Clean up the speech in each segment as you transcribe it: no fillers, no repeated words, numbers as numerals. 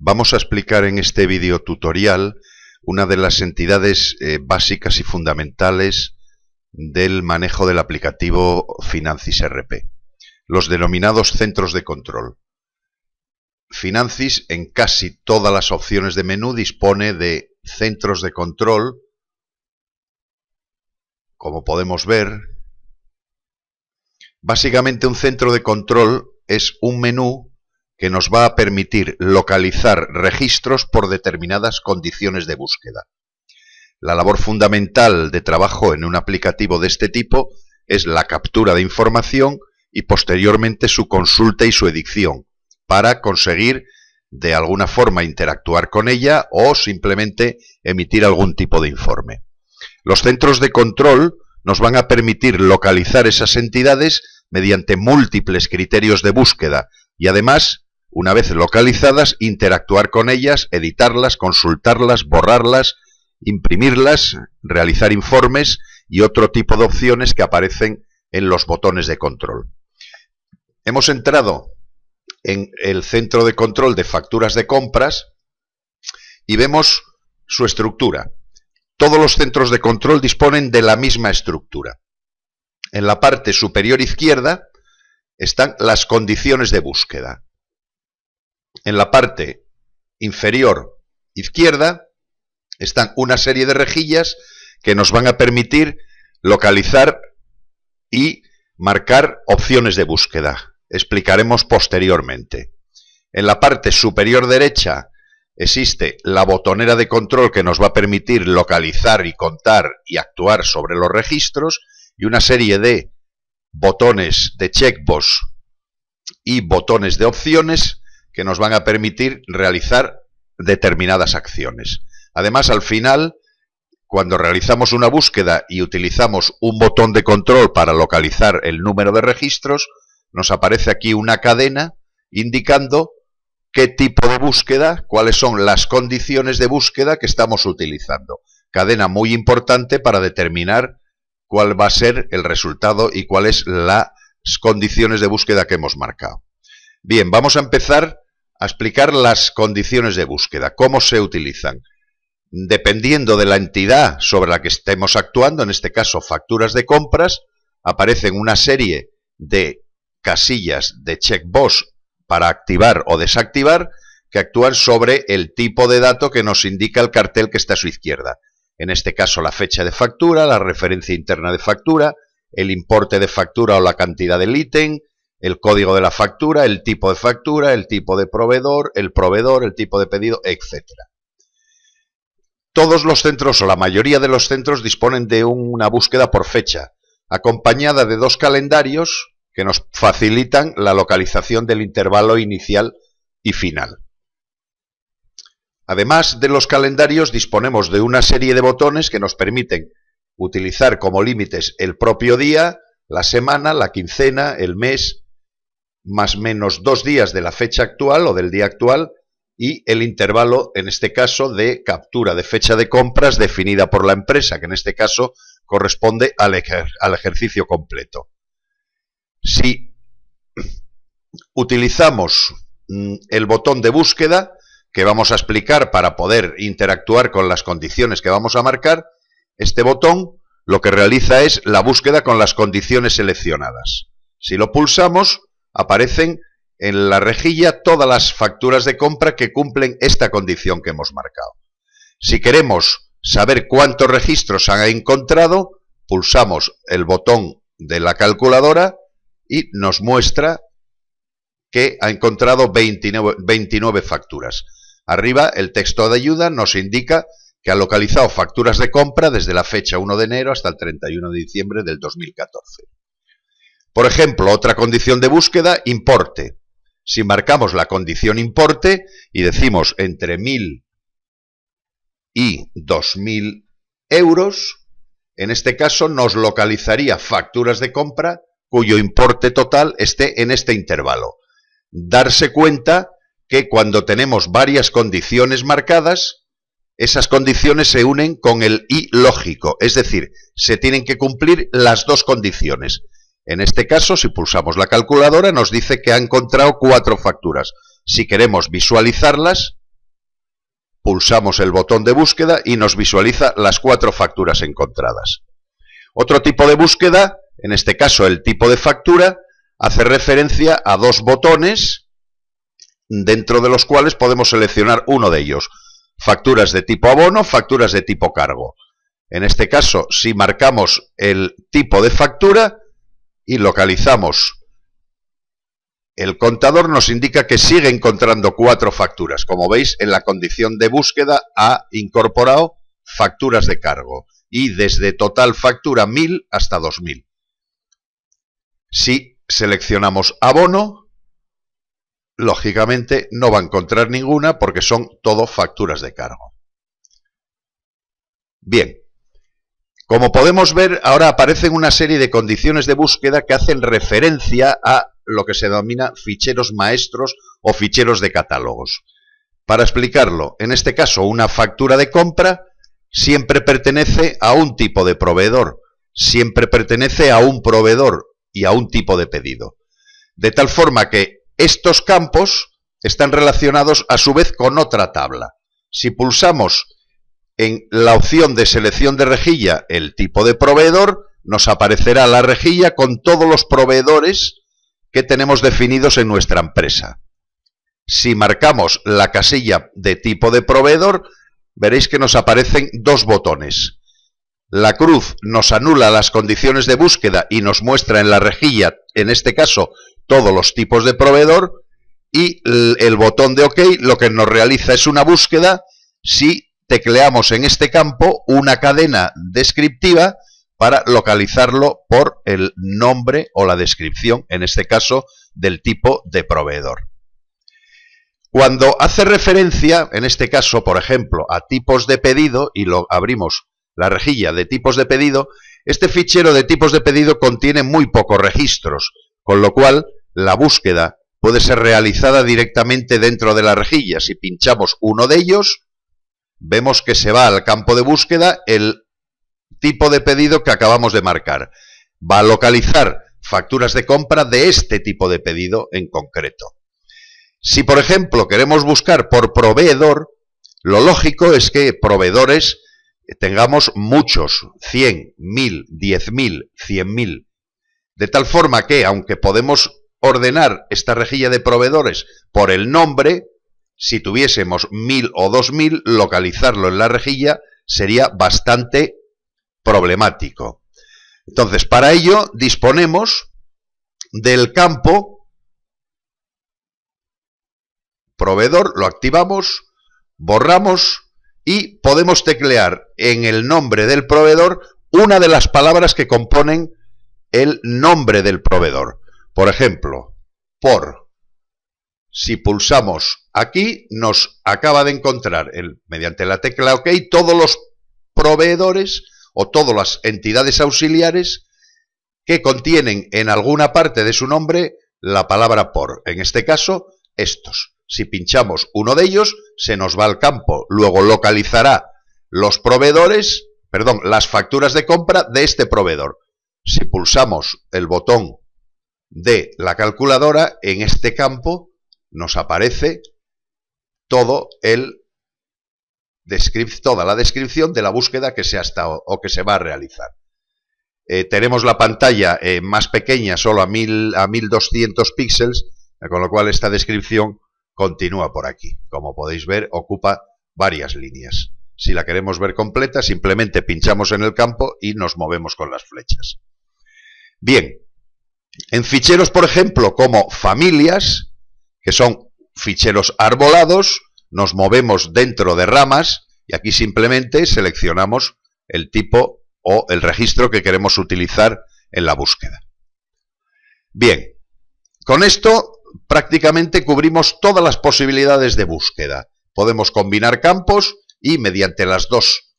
Vamos a explicar en este video tutorial una de las entidades básicas y fundamentales del manejo del aplicativo Financis RP, los denominados centros de control. Financis en casi todas las opciones de menú dispone de centros de control, como podemos ver. Básicamente un centro de control es un menú que nos va a permitir localizar registros por determinadas condiciones de búsqueda. La labor fundamental de trabajo en un aplicativo de este tipo es la captura de información y posteriormente su consulta y su edición, para conseguir de alguna forma interactuar con ella o simplemente emitir algún tipo de informe. Los centros de control nos van a permitir localizar esas entidades mediante múltiples criterios de búsqueda y además, una vez localizadas, interactuar con ellas, editarlas, consultarlas, borrarlas, imprimirlas, realizar informes y otro tipo de opciones que aparecen en los botones de control. Hemos entrado en el centro de control de facturas de compras y vemos su estructura. Todos los centros de control disponen de la misma estructura. En la parte superior izquierda están las condiciones de búsqueda. En la parte inferior izquierda están una serie de rejillas que nos van a permitir localizar y marcar opciones de búsqueda. Explicaremos posteriormente. En la parte superior derecha existe la botonera de control que nos va a permitir localizar y contar y actuar sobre los registros y una serie de botones de checkbox y botones de opciones que nos van a permitir realizar determinadas acciones. Además, al final, cuando realizamos una búsqueda y utilizamos un botón de control para localizar el número de registros, nos aparece aquí una cadena indicando qué tipo de búsqueda, cuáles son las condiciones de búsqueda que estamos utilizando. Cadena muy importante para determinar cuál va a ser el resultado y cuáles las condiciones de búsqueda que hemos marcado. Bien, vamos a empezar a explicar las condiciones de búsqueda, cómo se utilizan. Dependiendo de la entidad sobre la que estemos actuando, en este caso facturas de compras, aparecen una serie de casillas de checkbox para activar o desactivar que actúan sobre el tipo de dato que nos indica el cartel que está a su izquierda. En este caso la fecha de factura, la referencia interna de factura, el importe de factura o la cantidad del ítem, el código de la factura, el tipo de factura, el tipo de proveedor, el tipo de pedido, etc. Todos los centros o la mayoría de los centros disponen de una búsqueda por fecha, acompañada de dos calendarios que nos facilitan la localización del intervalo inicial y final. Además de los calendarios, disponemos de una serie de botones que nos permiten utilizar como límites el propio día, la semana, la quincena, el mes, más o menos 2 días de la fecha actual o del día actual y el intervalo, en este caso, de captura de fecha de compras definida por la empresa, que en este caso corresponde al ejercicio completo. Si utilizamos el botón de búsqueda, que vamos a explicar para poder interactuar con las condiciones que vamos a marcar, este botón lo que realiza es la búsqueda con las condiciones seleccionadas. Si lo pulsamos, aparecen en la rejilla todas las facturas de compra que cumplen esta condición que hemos marcado. Si queremos saber cuántos registros han encontrado, pulsamos el botón de la calculadora y nos muestra que ha encontrado 29 facturas. Arriba el texto de ayuda nos indica que ha localizado facturas de compra desde la fecha 1 de enero hasta el 31 de diciembre del 2014. Por ejemplo, otra condición de búsqueda, importe. Si marcamos la condición importe y decimos entre 1.000 y 2.000 euros, en este caso nos localizaría facturas de compra cuyo importe total esté en este intervalo. Darse cuenta que cuando tenemos varias condiciones marcadas, esas condiciones se unen con el y lógico, es decir, se tienen que cumplir las dos condiciones. En este caso, si pulsamos la calculadora, nos dice que ha encontrado 4 facturas. Si queremos visualizarlas, pulsamos el botón de búsqueda y nos visualiza las 4 facturas encontradas. Otro tipo de búsqueda, en este caso el tipo de factura, hace referencia a 2 botones dentro de los cuales podemos seleccionar uno de ellos. Facturas de tipo abono, facturas de tipo cargo. En este caso, si marcamos el tipo de factura y localizamos el contador, nos indica que sigue encontrando 4 facturas. Como veis, en la condición de búsqueda ha incorporado facturas de cargo y desde total factura 1000 hasta 2000. Si seleccionamos abono, lógicamente no va a encontrar ninguna porque son todo facturas de cargo. Bien, como podemos ver, ahora aparecen una serie de condiciones de búsqueda que hacen referencia a lo que se denomina ficheros maestros o ficheros de catálogos. Para explicarlo, en este caso una factura de compra siempre pertenece a un tipo de proveedor, siempre pertenece a un proveedor y a un tipo de pedido. De tal forma que estos campos están relacionados a su vez con otra tabla. Si pulsamos en la opción de selección de rejilla el tipo de proveedor, nos aparecerá la rejilla con todos los proveedores que tenemos definidos en nuestra empresa. Si marcamos la casilla de tipo de proveedor, veréis que nos aparecen 2 botones. La cruz nos anula las condiciones de búsqueda y nos muestra en la rejilla, en este caso, todos los tipos de proveedor, y el botón de OK lo que nos realiza es una búsqueda si tecleamos en este campo una cadena descriptiva para localizarlo por el nombre o la descripción, en este caso, del tipo de proveedor. Cuando hace referencia, en este caso, por ejemplo, a tipos de pedido, y lo abrimos la rejilla de tipos de pedido, este fichero de tipos de pedido contiene muy pocos registros, con lo cual la búsqueda puede ser realizada directamente dentro de la rejilla. Si pinchamos uno de ellos, vemos que se va al campo de búsqueda el tipo de pedido que acabamos de marcar. Va a localizar facturas de compra de este tipo de pedido en concreto. Si, por ejemplo, queremos buscar por proveedor, lo lógico es que proveedores tengamos muchos, 100, 1000, 10.000, 100.000. De tal forma que, aunque podemos ordenar esta rejilla de proveedores por el nombre, si tuviésemos 1000 o 2000, localizarlo en la rejilla sería bastante problemático. Entonces, para ello disponemos del campo proveedor, lo activamos, borramos y podemos teclear en el nombre del proveedor una de las palabras que componen el nombre del proveedor. Por ejemplo, por. Si pulsamos aquí, nos acaba de encontrar mediante la tecla OK todos los proveedores o todas las entidades auxiliares que contienen en alguna parte de su nombre la palabra por. En este caso, estos. Si pinchamos uno de ellos, se nos va al campo. Luego localizará los proveedores, perdón, las facturas de compra de este proveedor. Si pulsamos el botón de la calculadora, en este campo nos aparece toda la descripción de la búsqueda que se ha estado o que se va a realizar. Tenemos la pantalla más pequeña, solo a 1200 píxeles, con lo cual esta descripción continúa por aquí. Como podéis ver, ocupa varias líneas. Si la queremos ver completa, simplemente pinchamos en el campo y nos movemos con las flechas. Bien, en ficheros, por ejemplo, como familias, que son ficheros arbolados, nos movemos dentro de ramas y aquí simplemente seleccionamos el tipo o el registro que queremos utilizar en la búsqueda. Bien, con esto prácticamente cubrimos todas las posibilidades de búsqueda. Podemos combinar campos y mediante los dos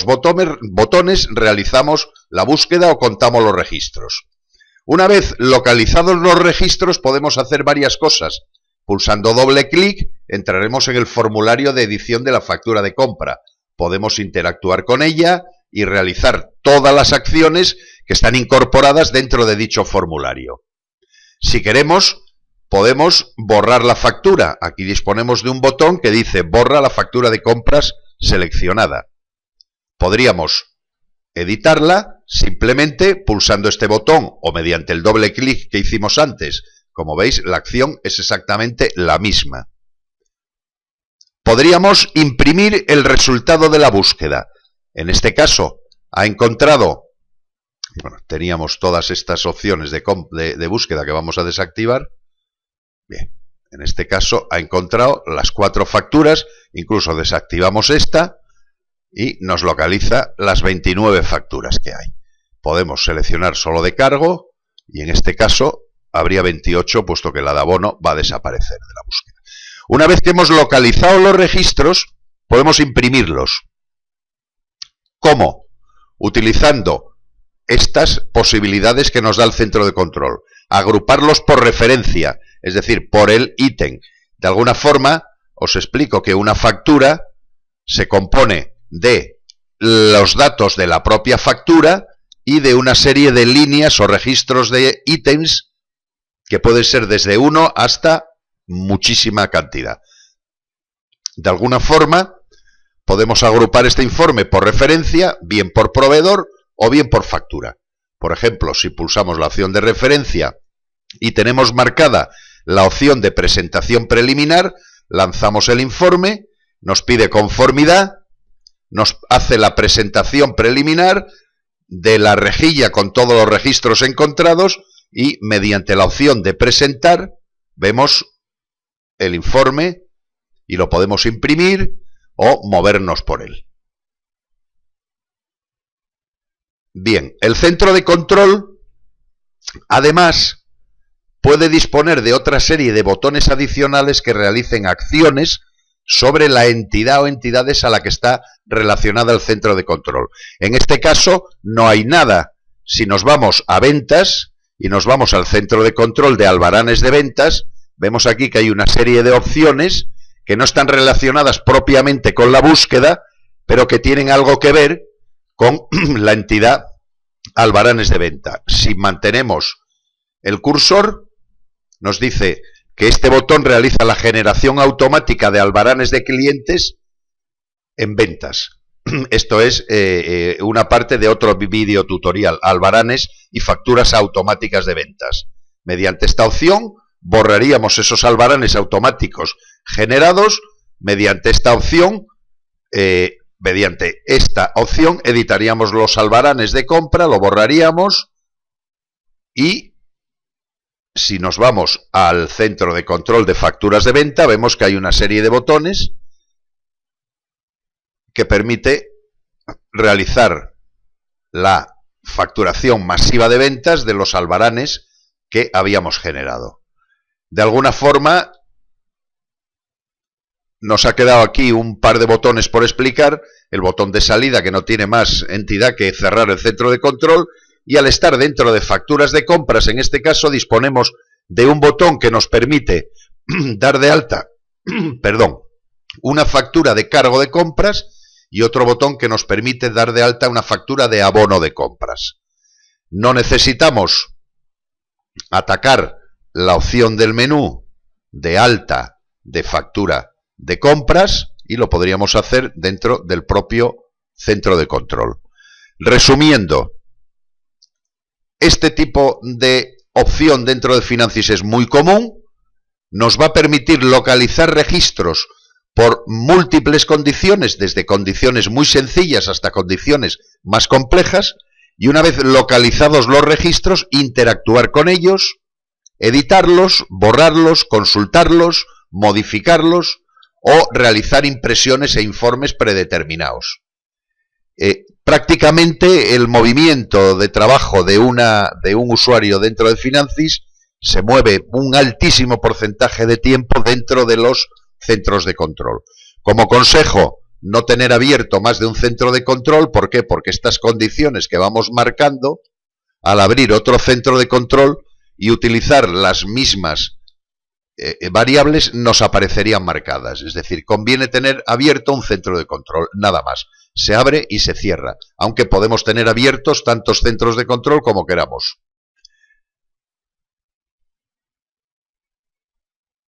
botones realizamos la búsqueda o contamos los registros. Una vez localizados los registros podemos hacer varias cosas. Pulsando doble clic entraremos en el formulario de edición de la factura de compra. Podemos interactuar con ella y realizar todas las acciones que están incorporadas dentro de dicho formulario. Si queremos podemos borrar la factura. Aquí disponemos de un botón que dice borra la factura de compras seleccionada. Podríamos editarla simplemente pulsando este botón o mediante el doble clic que hicimos antes. Como veis, la acción es exactamente la misma. Podríamos imprimir el resultado de la búsqueda. En este caso, ha encontrado, bueno, teníamos todas estas opciones de búsqueda que vamos a desactivar. Bien, en este caso ha encontrado las 4 facturas, incluso desactivamos esta y nos localiza las 29 facturas que hay. Podemos seleccionar solo de cargo y en este caso habría 28, puesto que la de abono va a desaparecer de la búsqueda. Una vez que hemos localizado los registros, podemos imprimirlos. ¿Cómo? Utilizando estas posibilidades que nos da el centro de control. Agruparlos por referencia, es decir, por el ítem. De alguna forma, os explico que una factura se compone de los datos de la propia factura y de una serie de líneas o registros de ítems que pueden ser desde 1 hasta muchísima cantidad. De alguna forma, podemos agrupar este informe por referencia, bien por proveedor o bien por factura. Por ejemplo, si pulsamos la opción de referencia y tenemos marcada la opción de presentación preliminar, lanzamos el informe, nos pide conformidad, nos hace la presentación preliminar de la rejilla con todos los registros encontrados y mediante la opción de presentar vemos el informe y lo podemos imprimir o movernos por él. Bien, el centro de control además puede disponer de otra serie de botones adicionales que realicen acciones sobre la entidad o entidades a la que está relacionada el centro de control. En este caso no hay nada. Si nos vamos a ventas y nos vamos al centro de control de albaranes de ventas, vemos aquí que hay una serie de opciones que no están relacionadas propiamente con la búsqueda, pero que tienen algo que ver con la entidad albaranes de venta. Si mantenemos el cursor, nos dice que este botón realiza la generación automática de albaranes de clientes en ventas. Esto es una parte de otro vídeo tutorial, albaranes y facturas automáticas de ventas. Mediante esta opción borraríamos esos albaranes automáticos generados. Mediante esta opción editaríamos los albaranes de compra, lo borraríamos y si nos vamos al centro de control de facturas de venta, vemos que hay una serie de botones que permite realizar la facturación masiva de ventas de los albaranes que habíamos generado. De alguna forma, nos ha quedado aquí un par de botones por explicar. El botón de salida, que no tiene más entidad que cerrar el centro de control, y al estar dentro de facturas de compras, en este caso, disponemos de un botón que nos permite dar de alta, una factura de cargo de compras y otro botón que nos permite dar de alta una factura de abono de compras. No necesitamos atacar la opción del menú de alta de factura de compras y lo podríamos hacer dentro del propio centro de control. Resumiendo, este tipo de opción dentro de Financis es muy común, nos va a permitir localizar registros por múltiples condiciones, desde condiciones muy sencillas hasta condiciones más complejas, y una vez localizados los registros, interactuar con ellos, editarlos, borrarlos, consultarlos, modificarlos o realizar impresiones e informes predeterminados. Prácticamente el movimiento de trabajo de un usuario dentro de Financis se mueve un altísimo porcentaje de tiempo dentro de los centros de control. Como consejo, no tener abierto más de un centro de control. ¿Por qué? Porque estas condiciones que vamos marcando, al abrir otro centro de control y utilizar las mismas variables, nos aparecerían marcadas. Es decir, conviene tener abierto un centro de control, nada más. Se abre y se cierra, aunque podemos tener abiertos tantos centros de control como queramos.